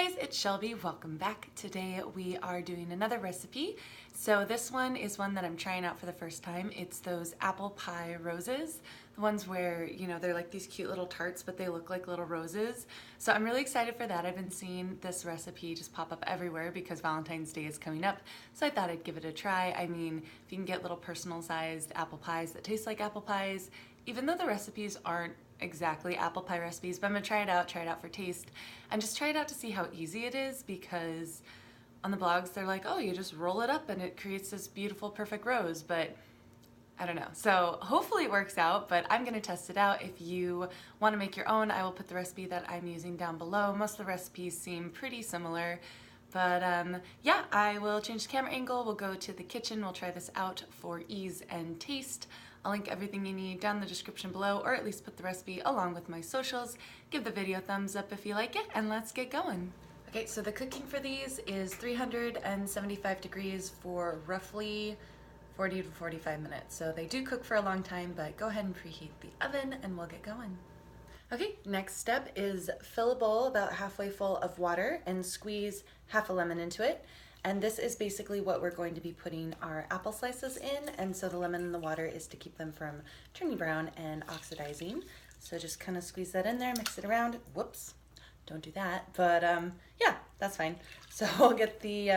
guys, it's Shelby. Welcome back. Today we are doing another recipe. So this one is one that I'm trying out for the first time. It's those apple pie roses. The ones where, you know, they're like these cute little tarts, but they look like little roses. So I'm really excited for that. I've been seeing this recipe just pop up everywhere because Valentine's Day is coming up. So I thought I'd give it a try. I mean, if you can get little personal sized apple pies that taste like apple pies, even though the recipes aren't exactly apple pie recipes, but I'm gonna try it out for taste, and just try it out to see how easy it is, because on the blogs they're like, oh, you just roll it up and it creates this beautiful perfect rose, but I don't know. So hopefully it works out, but I'm gonna test it out. If you want to make your own, I will put the recipe that I'm using down below. Most of the recipes seem pretty similar, but yeah, I will change the camera angle. We'll go to the kitchen. We'll try this out for ease and taste. I'll link everything you need down in the description below, or at least put the recipe along with my socials. Give the video a thumbs up if you like it, and let's get going. Okay, so the cooking for these is 375 degrees for roughly 40 to 45 minutes. So they do cook for a long time, but go ahead and preheat the oven and we'll get going. Okay, next step is fill a bowl about halfway full of water and squeeze half a lemon into it. And this is basically what we're going to be putting our apple slices in. And so the lemon in the water is to keep them from turning brown and oxidizing. So just kind of squeeze that in there, mix it around. Whoops, don't do that. But yeah, that's fine. So we'll get the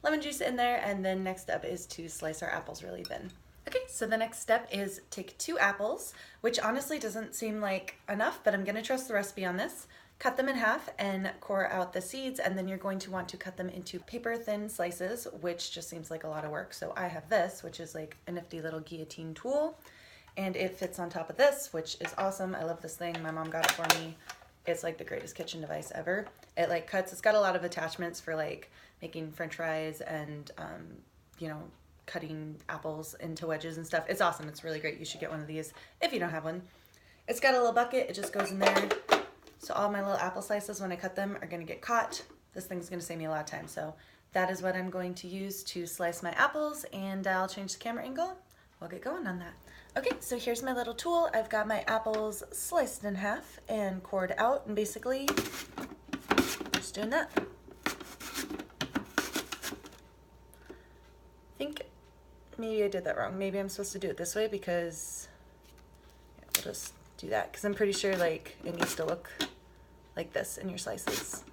lemon juice in there, and then next up is to slice our apples really thin. Okay, so the next step is take 2 apples, which honestly doesn't seem like enough, but I'm gonna trust the recipe on this. Cut them in half and core out the seeds, and then you're going to want to cut them into paper thin slices, which just seems like a lot of work. So I have this, which is like a nifty little guillotine tool, and it fits on top of this, which is awesome. I love this thing. My mom got it for me. It's like the greatest kitchen device ever. It like cuts, it's got a lot of attachments for like making french fries and you know, cutting apples into wedges and stuff. It's awesome. It's really great. You should get one of these if you don't have one. It's got a little bucket. It just goes in there. So all my little apple slices, when I cut them, are gonna get caught. This thing's gonna save me a lot of time. So that is what I'm going to use to slice my apples, and I'll change the camera angle. We'll get going on that. Okay, so here's my little tool. I've got my apples sliced in half and cored out, and basically just doing that. I think maybe I did that wrong. Maybe I'm supposed to do it this way, because yeah, we'll just do that, because I'm pretty sure like it needs to look like this in your slices.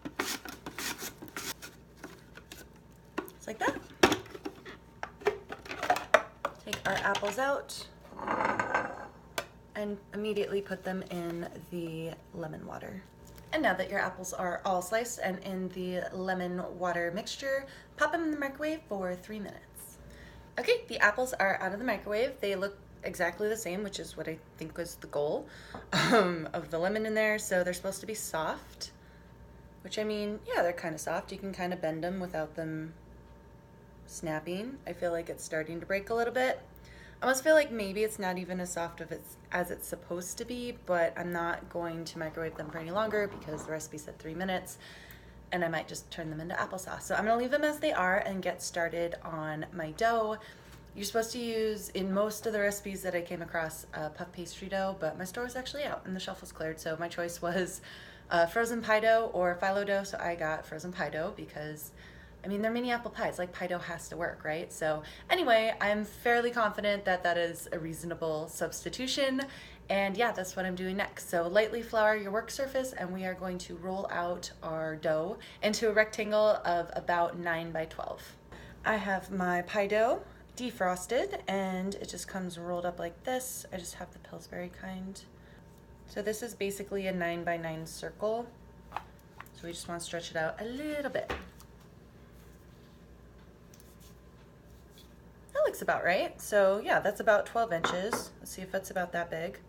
Just like that. Take our apples out and immediately put them in the lemon water. And now that your apples are all sliced and in the lemon water mixture, pop them in the microwave for 3 minutes. Okay, the apples are out of the microwave. They look exactly the same, which is what I think was the goal of the lemon in there. So they're supposed to be soft, which, I mean, yeah, they're kind of soft. You can kind of bend them without them snapping. I feel like it's starting to break a little bit. I almost feel like maybe it's not even as soft as it's supposed to be, but I'm not going to microwave them for any longer because the recipe said 3 minutes, and I might just turn them into applesauce. So I'm gonna leave them as they are and get started on my dough. You're supposed to use, in most of the recipes that I came across, puff pastry dough, but my store was actually out and the shelf was cleared, so my choice was frozen pie dough or phyllo dough. So I got frozen pie dough because, I mean, they're mini apple pies. Like, pie dough has to work, right? So anyway, I'm fairly confident that that is a reasonable substitution, and yeah, that's what I'm doing next. So lightly flour your work surface, and we are going to roll out our dough into a rectangle of about 9 by 12. I have my pie dough defrosted, and it just comes rolled up like this. I just have the Pillsbury kind. So this is basically a 9 by 9 circle. So we just want to stretch it out a little bit. That looks about right. So yeah, that's about 12 inches. Let's see if that's about that big.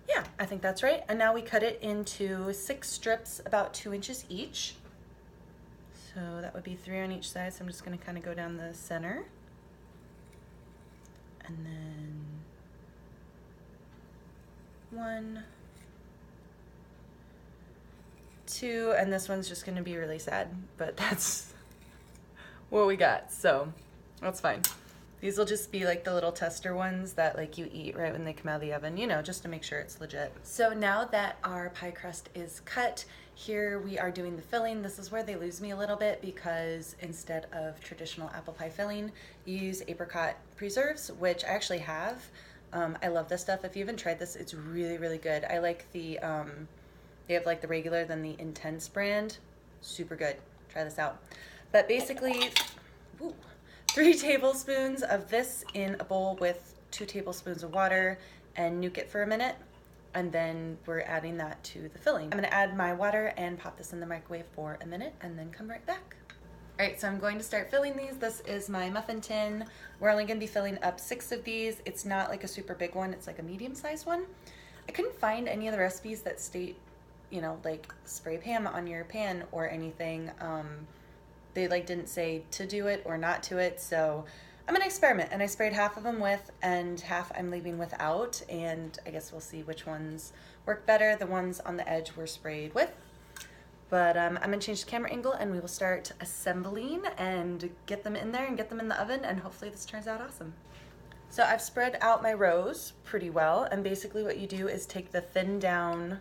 Yeah, I think that's right. And now we cut it into 6 strips, about 2 inches each. So that would be 3 on each side. So I'm just going to kind of go down the center. And then 1, 2, and this one's just gonna be really sad, but that's what we got, so that's fine. These will just be like the little tester ones that like you eat right when they come out of the oven, you know, just to make sure it's legit. So now that our pie crust is cut, Here we are doing the filling. This is where they lose me a little bit because instead of traditional apple pie filling, you use apricot preserves, which I actually have. I love this stuff. If you haven't tried this, it's really, really good. I like the, they have like the regular, then the intense brand. Super good. Try this out. But basically, 3 tablespoons of this in a bowl with 2 tablespoons of water and nuke it for a minute. And then we're adding that to the filling. I'm gonna add my water and pop this in the microwave for a minute and then come right back. All right, so I'm going to start filling these. This is my muffin tin. We're only gonna be filling up 6 of these. It's not like a super big one, it's like a medium-sized one. I couldn't find any of the recipes that state, you know, like spray Pam on your pan or anything. They like didn't say to do it or not to it, so I'm gonna experiment, and I sprayed half of them with and half I'm leaving without, and I guess we'll see which ones work better. The ones on the edge were sprayed with, but I'm gonna change the camera angle and we will start assembling and get them in there and get them in the oven, and hopefully this turns out awesome. So I've spread out my rows pretty well, and basically what you do is take the thin down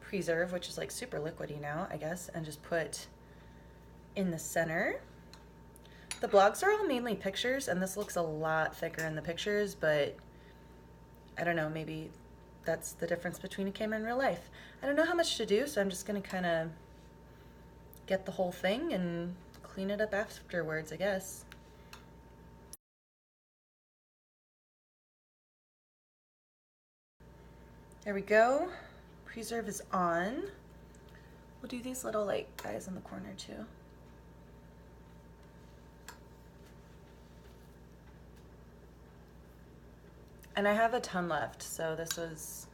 preserve, which is like super liquidy now, I guess, and just put in the center. The blogs are all mainly pictures, and this looks a lot thicker in the pictures, but I don't know, maybe that's the difference between a camera and real life. I don't know how much to do, so I'm just gonna kind of get the whole thing and clean it up afterwards, I guess. There we go. Preserve is on. We'll do these little like guys in the corner too. And I have a ton left, so this was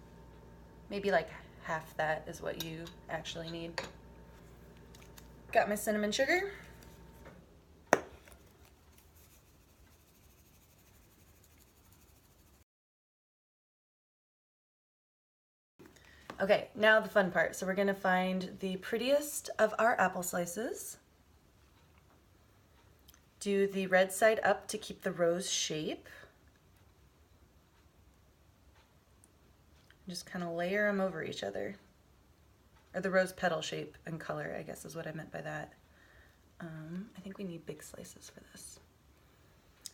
maybe like half that is what you actually need. Got my cinnamon sugar. Okay, now the fun part. So we're gonna find the prettiest of our apple slices. Do the red side up to keep the rose shape. Just kind of layer them over each other. Or the rose petal shape and color, I guess is what I meant by that. I think we need big slices for this.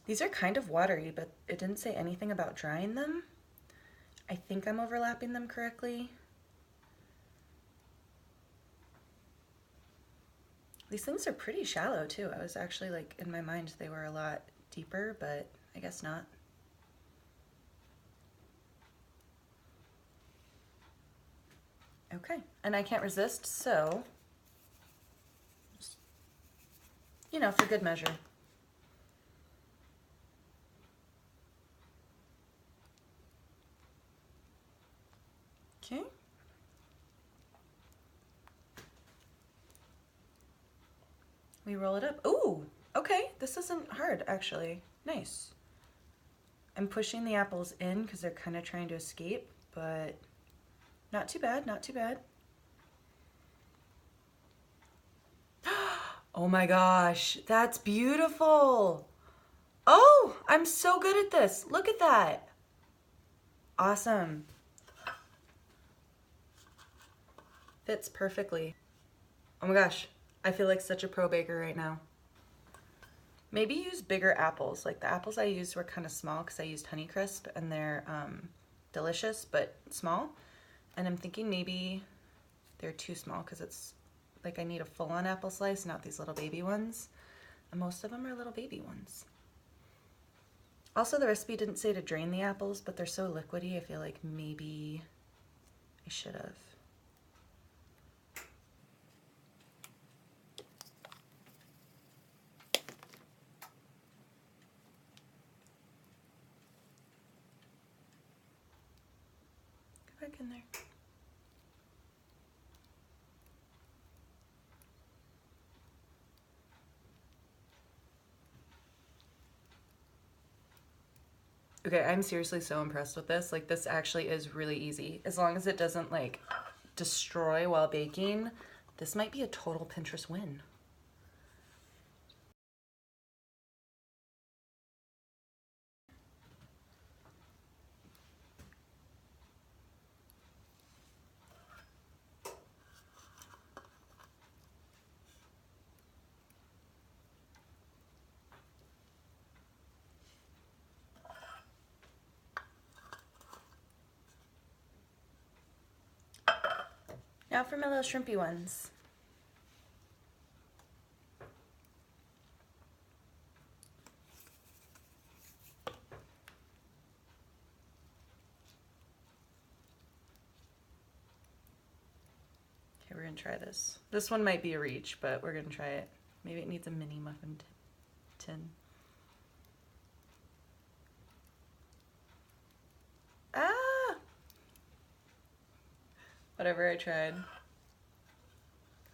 These are kind of watery, but it didn't say anything about drying them. I think I'm overlapping them correctly. These things are pretty shallow too. I was actually like, in my mind they were a lot deeper, but I guess not. Okay, and I can't resist, so, just, you know, for good measure. Okay. We roll it up. Ooh, okay, this isn't hard actually. Nice. I'm pushing the apples in because they're kind of trying to escape, but not too bad, not too bad. Oh my gosh, that's beautiful. Oh, I'm so good at this. Look at that. Awesome. Fits perfectly. Oh my gosh, I feel like such a pro baker right now. Maybe use bigger apples. Like the apples I used were kind of small because I used Honeycrisp and they're delicious but small. And I'm thinking maybe they're too small because it's like I need a full-on apple slice, not these little baby ones. And most of them are little baby ones. Also, the recipe didn't say to drain the apples, but they're so liquidy, I feel like maybe I should have. Go back in there. Okay, I'm seriously so impressed with this. Like, this actually is really easy. As long as it doesn't, like, destroy while baking, this might be a total Pinterest win. Now for my little shrimpy ones. Okay, we're gonna try this. This one might be a reach, but we're gonna try it. Maybe it needs a mini muffin tin. Ah! Whatever, I tried.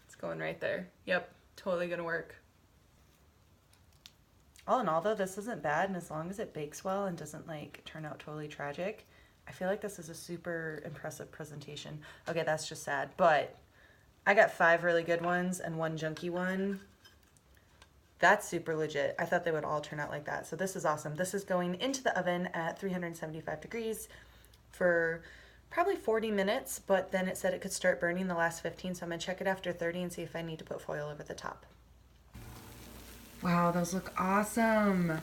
It's going right there. Yep, totally gonna work. All in all though, this isn't bad, and as long as it bakes well and doesn't like turn out totally tragic, I feel like this is a super impressive presentation. Okay, that's just sad, but I got 5 really good ones and 1 junky one. That's super legit. I thought they would all turn out like that. So this is awesome. This is going into the oven at 375 degrees for probably 40 minutes, but then it said it could start burning the last 15, so I'm gonna check it after 30 and see if I need to put foil over the top. Wow, those look awesome.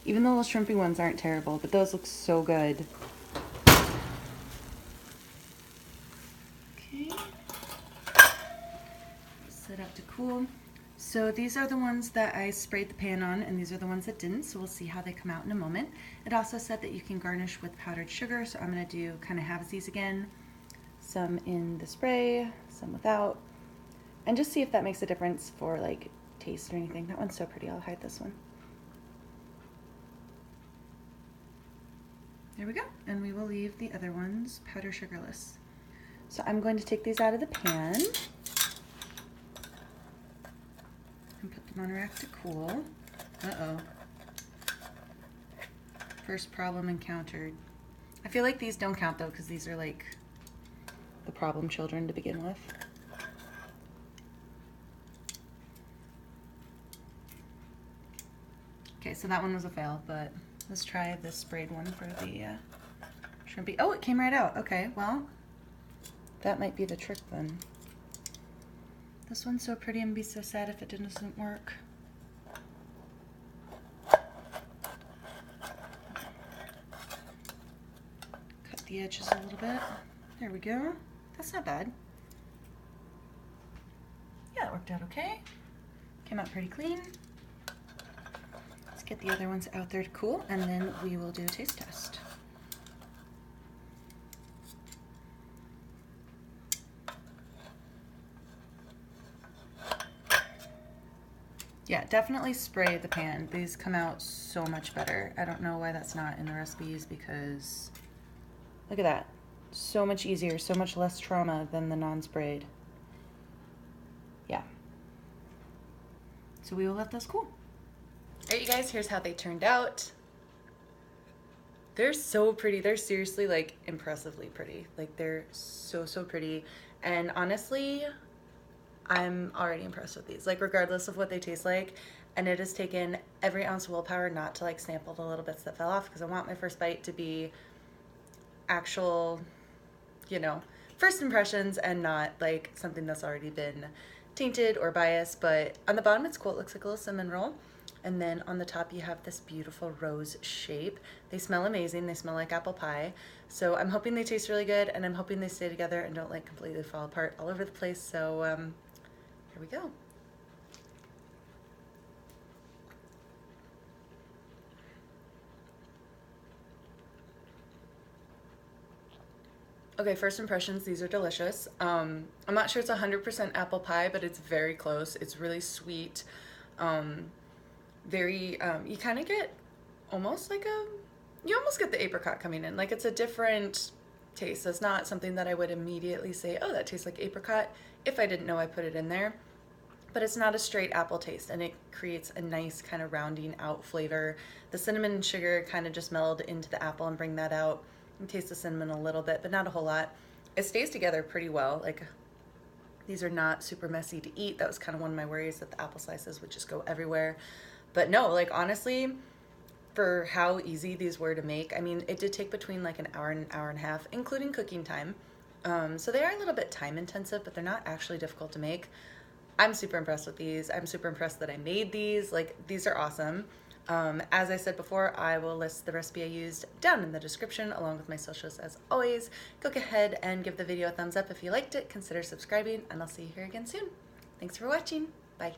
Even the little shrimpy ones aren't terrible, but those look so good. Okay. Set up to cool. So these are the ones that I sprayed the pan on, and these are the ones that didn't, so we'll see how they come out in a moment. It also said that you can garnish with powdered sugar, so I'm gonna do kind of halvesies again. Some in the spray, some without, and just see if that makes a difference for like taste or anything. That one's so pretty, I'll hide this one. There we go, and we will leave the other ones powder sugarless. So I'm going to take these out of the pan and put them on a rack to cool. Uh-oh. First problem encountered. I feel like these don't count though, because these are like the problem children to begin with. Okay, so that one was a fail, but let's try this sprayed one for the shrimpy. Oh, it came right out. Okay, well, that might be the trick then. This one's so pretty and be so sad if it doesn't work. Cut the edges a little bit. There we go. That's not bad. Yeah, it worked out okay. Came out pretty clean. Let's get the other ones out there to cool, and then we will do a taste test. Yeah, definitely spray the pan. These come out so much better. I don't know why that's not in the recipes, because look at that. So much easier, so much less trauma than the non-sprayed. Yeah. So we will let those cool. Alright, you guys, here's how they turned out. They're so pretty. They're seriously like impressively pretty. Like they're so pretty. And honestly, I'm already impressed with these, like regardless of what they taste like. And it has taken every ounce of willpower not to like sample the little bits that fell off, because I want my first bite to be actual, you know, first impressions and not like something that's already been tainted or biased. But on the bottom it's cool. It looks like a little cinnamon roll. And then on the top you have this beautiful rose shape. They smell amazing. They smell like apple pie. So I'm hoping they taste really good, and I'm hoping they stay together and don't like completely fall apart all over the place. So here we go. Okay, first impressions, these are delicious. I'm not sure it's 100% apple pie, but it's very close. It's really sweet. You kind of get almost like you almost get the apricot coming in. Like it's a different taste. It's not something that I would immediately say, oh, that tastes like apricot, if I didn't know I put it in there. But it's not a straight apple taste, and it creates a nice kind of rounding out flavor. The cinnamon and sugar kind of just meld into the apple and bring that out. You taste the cinnamon a little bit, but not a whole lot. It stays together pretty well. Like these are not super messy to eat. That was kind of one of my worries, that the apple slices would just go everywhere. But no, like honestly, for how easy these were to make, I mean, it did take between like an hour and a half, including cooking time. So they are a little bit time intensive, but they're not actually difficult to make. I'm super impressed with these. I'm super impressed that I made these. Like these are awesome. As I said before, I will list the recipe I used down in the description along with my socials as always. Go ahead and give the video a thumbs up if you liked it, consider subscribing, and I'll see you here again soon. Thanks for watching. Bye.